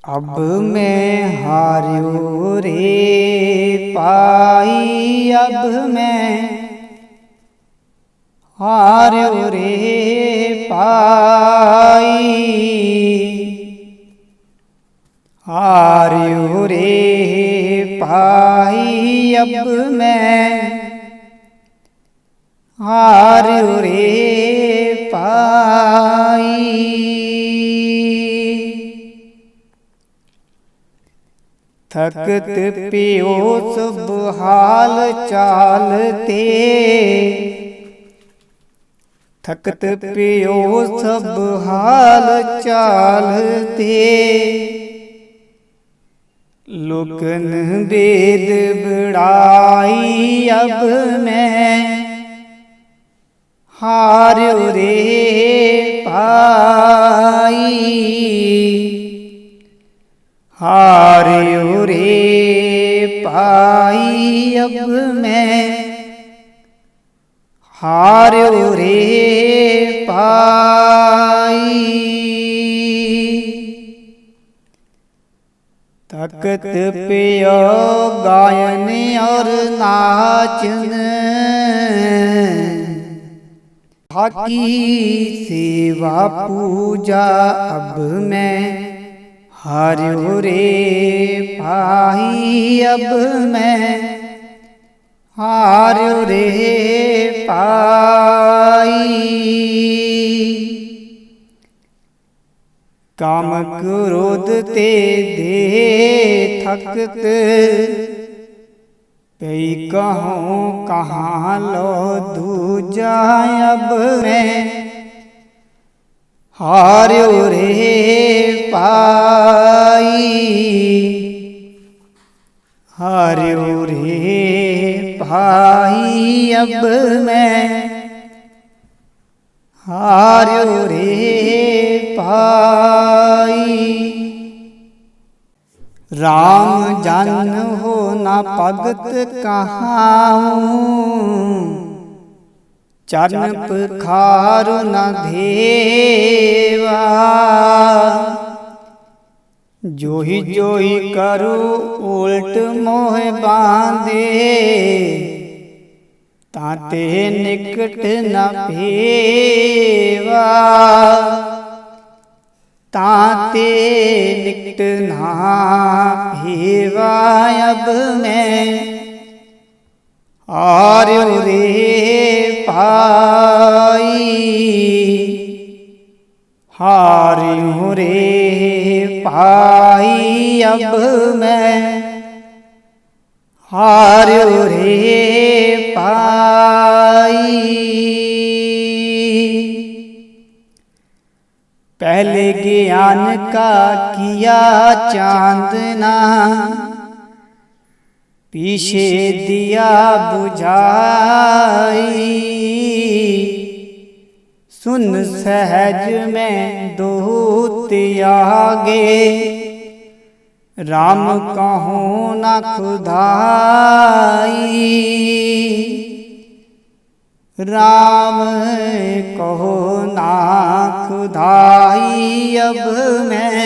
अब मैं हार्यो रे पाई, अब मैं हार्यो रे पाई, हार्यो रे पाई, अब मैं हार्यो रे पाई। थकत पियो सब हाल चालते, थकत पियो सब हाल चालते, लोकन वेद बड़ाई, अब मैं हार्यो रे पाई, हार्यो रे पाई, अब मैं हार्यो रे पाई। तकत पियो गायन और नाचन, हाकी सेवा पूजा, अब मैं हार्यो रे पाई, अब मैं हार्यो रे पाई। काम क्रोध ते दे थकत, कई कहूँ कहाँ लो दूजा, अब मैं हार्यो रे पाई, हार्यो रे पाई, अब मैं हार्यो रे पाई। राम जन हो ना भगत कहाऊं, चरण पखारु न देवा, जोहि जोहि करू उल्ट मोह बांधे, ताते निकट न भेवा, ताते निकट ना भेवा, अब मैं हार्यो रे पाई, हार्यो रे पाई, अब मैं हार्यो रे पाई। पहले ज्ञान का किया चांदना, पीछे दिया बुझाई, सुन सहज में दूत आगे, राम कहूँ न खुदाई, राम कहो ना खुदाई, अब मैं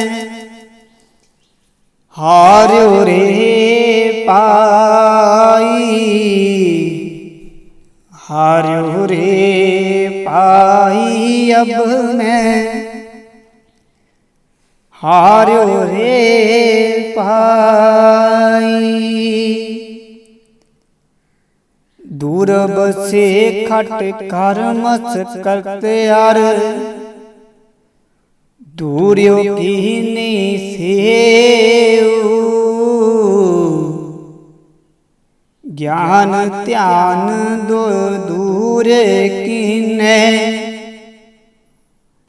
हार्यो रे पाई, हार्यो रे पाई, अब मैं हार्यो रे पाई। दूर बसे खट कर मस करते यार, दूरियों कीने से ज्ञान त्यान दो दूर कीने,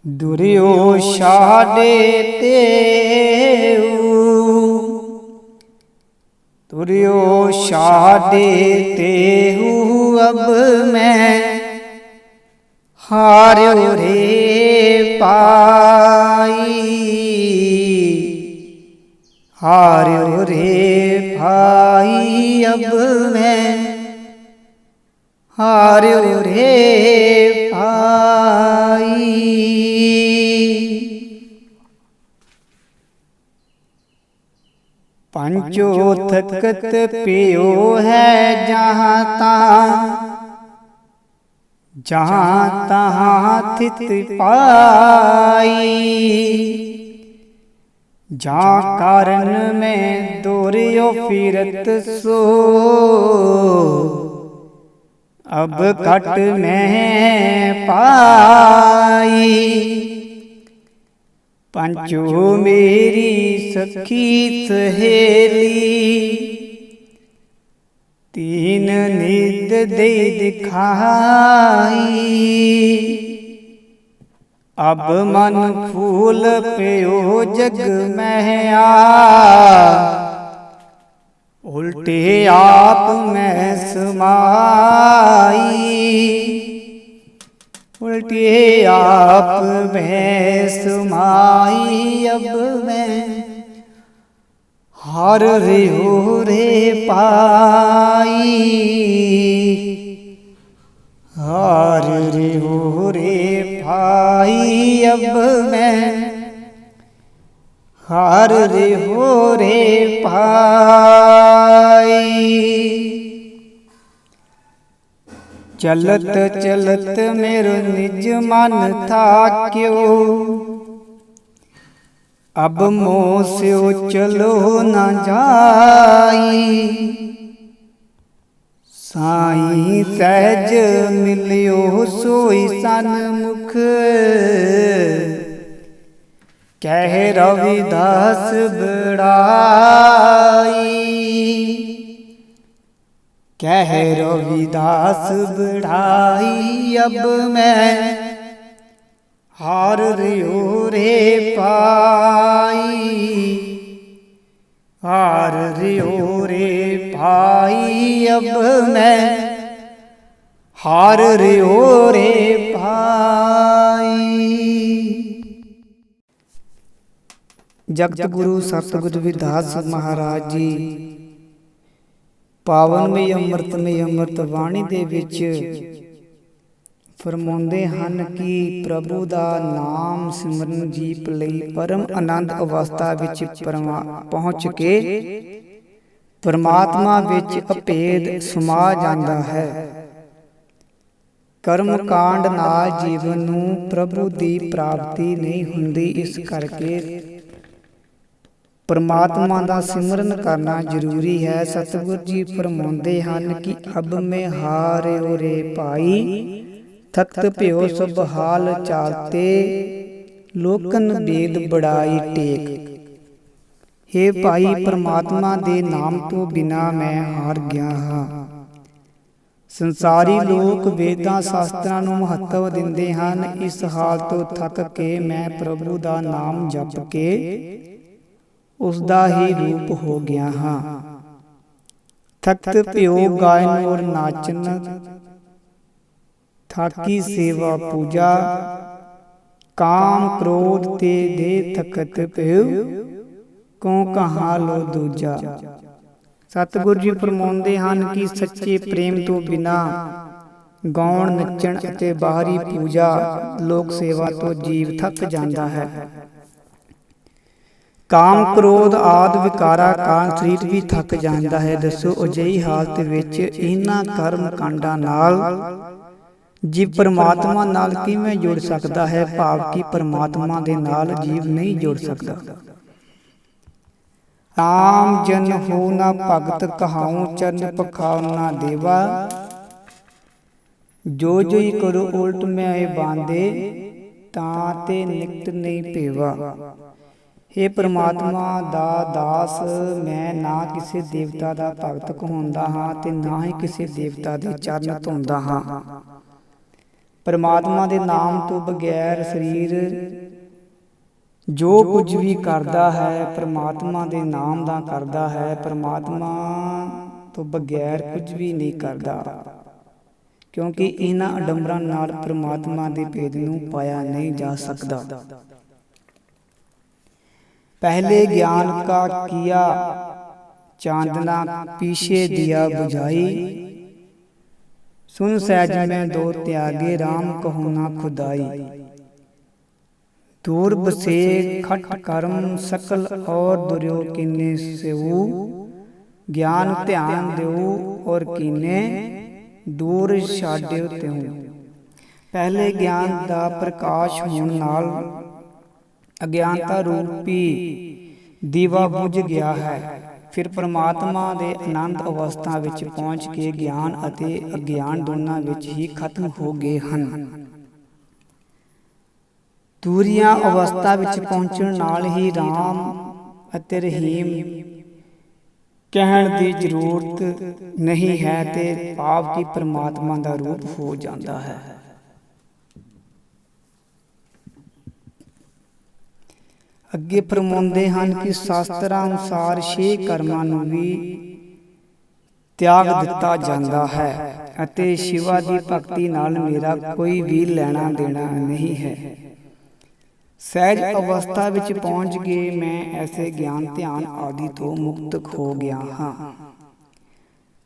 दूरियो साडे ते दूरियो साडे ते, अब मैं हार्यो रे पाई, हार्यो रे पाई, अब मैं हार्यो रे पाई। पंचो थकत पियो है जहाँ तहाँ थित पाई। जा कारण में दोरियो फिरत सो अब घट में पाई। पंचो मेरी सखी सहेली तीन निद दे दिखाई। अब मन फूल प्यो जग में उल्टे आप में समाई। उल्टे आप में समाई। अब मैं हार रे हो रे पाई। हार रे हो रे भाई। अब मैं हार रे हो रे भाई। चलत चलत मेरो निज मन था क्यों अब मोह स्यो चलो न जाई। साईं सहज मिलियो सोई सन्मुख कह रविदास बड़ाई। कह रविदास बड़ाई। अब मैं हार रियो रे पाई। हार रियो रे भाई। अब मैं हार रियो रे भाई। जगत गुरु सतगुरु रविदास महाराज जी पावनमय ਅੰਮ੍ਰਿਤਮਈ ਅੰਮ੍ਰਿਤ ਬਾਣੀ ਦੇ ਵਿੱਚ ਫਰਮਾਉਂਦੇ ਹਨ ਕਿ ਪ੍ਰਭੂ ਦਾ ਨਾਮ ਸਿਮਰਨ ਜੀਪ ਲਈ ਪਰਮ ਆਨੰਦ ਅਵਸਥਾ ਵਿੱਚ ਪਹੁੰਚ ਕੇ ਪਰਮਾਤਮਾ ਵਿੱਚ ਅਭੇਦ ਸਮਾ ਜਾਂਦਾ ਹੈ। ਕਰਮ ਕਾਂਡ ਨਾਲ ਜੀਵਨ ਨੂੰ ਪ੍ਰਭੂ ਦੀ ਪ੍ਰਾਪਤੀ ਨਹੀਂ ਹੁੰਦੀ। ਇਸ ਕਰਕੇ परमात्मा का सिमरन करना जरूरी है। सतगुरु जी फरमाते हैं कि अब मैं हारे रे पाई थकत प्यो सब हाल चालते लोकन वेद बड़ाई टेक। हे भाई परमात्मा दे नाम तो बिना मैं हार गया हाँ। संसारी लोग वेदां शास्त्रां नूं महत्व दिंदे हन। इस हाल तो थक के मैं प्रभु का नाम जप के उसदा ही रूप हो गया हाँ। थकत प्यो गायन और नाचन थाकी सेवा पूजा काम क्रोध ते दे थकत प्यो को कहाँ लो दूजा। सतगुरु जी फरमाਉਂਦੇ ਹਨ कि सच्चे प्रेम तो बिना गाउण नचण ਅਤੇ बाहरी पूजा लोक सेवा तो जीव थक जाता है। ਕਾਮ ਕ੍ਰੋਧ ਆਦਿ ਵਿਕਾਰਾਂ ਕਾਰਨ ਸਰੀਰ ਵੀ ਥੱਕ ਜਾਂਦਾ ਹੈ। ਦੱਸੋ ਅਜਿਹੀ ਹਾਲਤ ਵਿੱਚ ਇਹਨਾਂ ਕਰਮ ਕਾਂਡਾਂ ਨਾਲ ਜੀਵ ਪਰਮਾਤਮਾ ਨਾਲ ਕਿਵੇਂ ਜੁੜ ਸਕਦਾ ਹੈ। ਭਾਵ ਕਿ ਪਰਮਾਤਮਾ ਦੇ ਨਾਲ ਜੀਵ ਨਹੀਂ ਜੁੜ ਸਕਦਾ। ਆਮ ਜਨ ਹੋ ਨਾ ਭਗਤ ਕਹਾਉ ਚਰਨ ਪਖਾਉ ਨਾ ਦੇਵਾ। ਜੋ ਜੋਈ ਕਰੋ ਉਲਟ ਮੈਂ ਬਾਂਦੇ ਤਾਂ ਤੇ ਨਿਕਟ ਨਹੀਂ ਭੇਵਾ। हे परमात्मा दा दास मैं ना किसी देवता का भगत कहाउंदा हाँ ते ना ही किसी देवता के चरण धोंदा हाँ। परमात्मा के नाम तो बगैर शरीर जो कुछ भी करता है परमात्मा के नाम का करता है। परमात्मा तो बगैर कुछ भी नहीं करता क्योंकि इन्हां अडंबरां नाल परमात्मा के भेद नूं पाया नहीं जा सकता। पहले ज्ञान का किया चांदना पीछे दिया बुझाई। सुन सहज में दो त्यागे राम कहो ना खुदाई। दूर बसे खट कर्म सकल और दुर्यो कीने सेऊ, ज्ञान ध्यान देऊ और कीने दूर छाड़ियो त्यों। पहले ज्ञान का प्रकाश होने नाल अज्ञानता रूपी दीवा बुझ गया है। फिर परमात्मा दे आनंद अवस्था विच पहुँच के ज्ञान अते अज्ञान दोनों विच ही खत्म हो गए हन। दूरियां अवस्था विच पहुँचण नाल ही राम अते रहीम कहण दी जरूरत नहीं है ते आप की परमात्मा दा रूप हो जाता है। ਅੱਗੇ ਫਰਮਾਉਂਦੇ ਹਨ ਕਿ ਸ਼ਾਸਤਰਾਂ ਅਨੁਸਾਰ 6 ਕਰਮਾਂ ਨੂੰ ਵੀ ਤਿਆਗ ਦਿੱਤਾ ਜਾਂਦਾ ਹੈ ਅਤੇ ਸ਼ਿਵਾ ਦੀ ਭਗਤੀ ਨਾਲ ਮੇਰਾ ਕੋਈ ਵੀ ਲੈਣਾ ਦੇਣਾ ਨਹੀਂ ਹੈ। ਸਹਿਜ ਅਵਸਥਾ ਵਿੱਚ ਪਹੁੰਚ ਕੇ ਮੈਂ ਐਸੇ ਗਿਆਨ ਧਿਆਨ ਆਦਿ ਤੋਂ ਮੁਕਤ ਹੋ ਗਿਆ ਹਾਂ।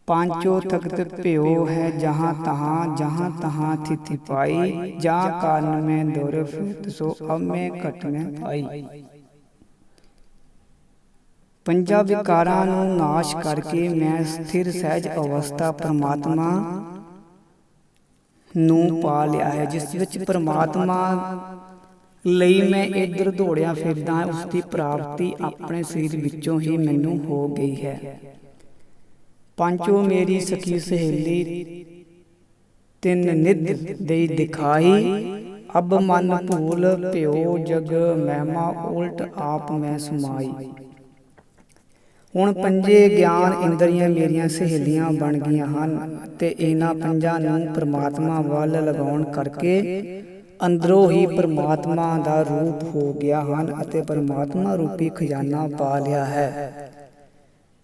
पांचों तख्त प्यो है जहाँ तहाँ थिति पाई, जहाँ कारण में दौरे फिरत सो अब मैं घट में पाई। पंजा विकारां नूं नाश करके मैं स्थिर सहज अवस्था परमात्मा नूं पा लिया है, जिस विच परमात्मा ਲਈ मैं इधर दौड़िया फिरदा उसकी प्राप्ति अपने शरीर विचों ही मैनू हो गई है। पांचों मेरी सखी सहेली तिन निध दई दिखाई, अब मन भूल प्यो जग महिमा उल्ट आप मैं समाई। हुण पंजे ज्ञान इंद्रियां मेरियां सहेलियां बन गईयां हन ते इन्हां पंजां नूं परमात्मा वल लगाउण करके अंदरों ही परमात्मा दा रूप हो गया हन अते परमात्मा रूपी खजाना पा लिया है।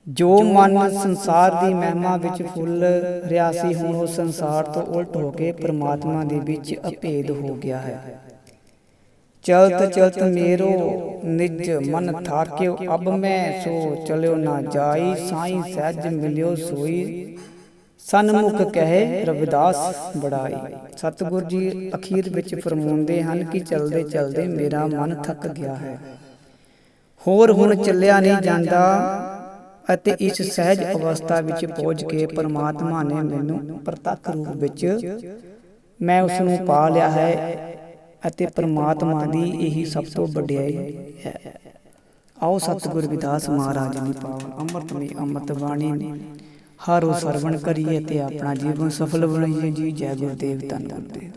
जो मन संसार की महिमा विच फुल रिहा सी, हुण उस संसार तो उल्ट होके परमात्मा दे विच अभेद हो गया है। चलत चलत मेरो निज मन थाक्यो, अब मैं सो चलियो ना जाई, साईं सहज मिलियो सोई सन्मुख कहे रविदास बड़ाई। सतगुरु जी अखीर विच फरमाउंदे हन कि चलदे चलदे मेरा मन थक गया है, होर हुण चलिया नहीं जांदा ਅਤੇ ਇਸ ਸਹਿਜ ਅਵਸਥਾ ਵਿੱਚ ਪਹੁੰਚ ਕੇ ਪਰਮਾਤਮਾ ਨੇ ਮੈਨੂੰ ਪ੍ਰਤੱਖ ਰੂਪ ਵਿੱਚ ਮੈਂ ਉਸ ਨੂੰ ਪਾ ਲਿਆ ਹੈ ਅਤੇ ਪਰਮਾਤਮਾ ਦੀ ਇਹੀ ਸਭ ਤੋਂ ਵਡਿਆਈ ਹੈ। ਆਓ ਸਤਿਗੁਰ ਰਵਿਦਾਸ ਮਹਾਰਾਜ ਦੀ ਪਾਵਨ ਅੰਮ੍ਰਿਤਮਈ ਅੰਮ੍ਰਿਤ ਬਾਣੀ ਹਰ ਰੋਜ਼ ਸਰਵਣ ਕਰੀਏ ਤੇ ਆਪਣਾ ਜੀਵਨ ਸਫਲ ਬਣਾਈਏ ਜੀ। ਜੈ ਗੁਰਦੇਵ ਧੰਨ ਗੁਰਦੇਵ।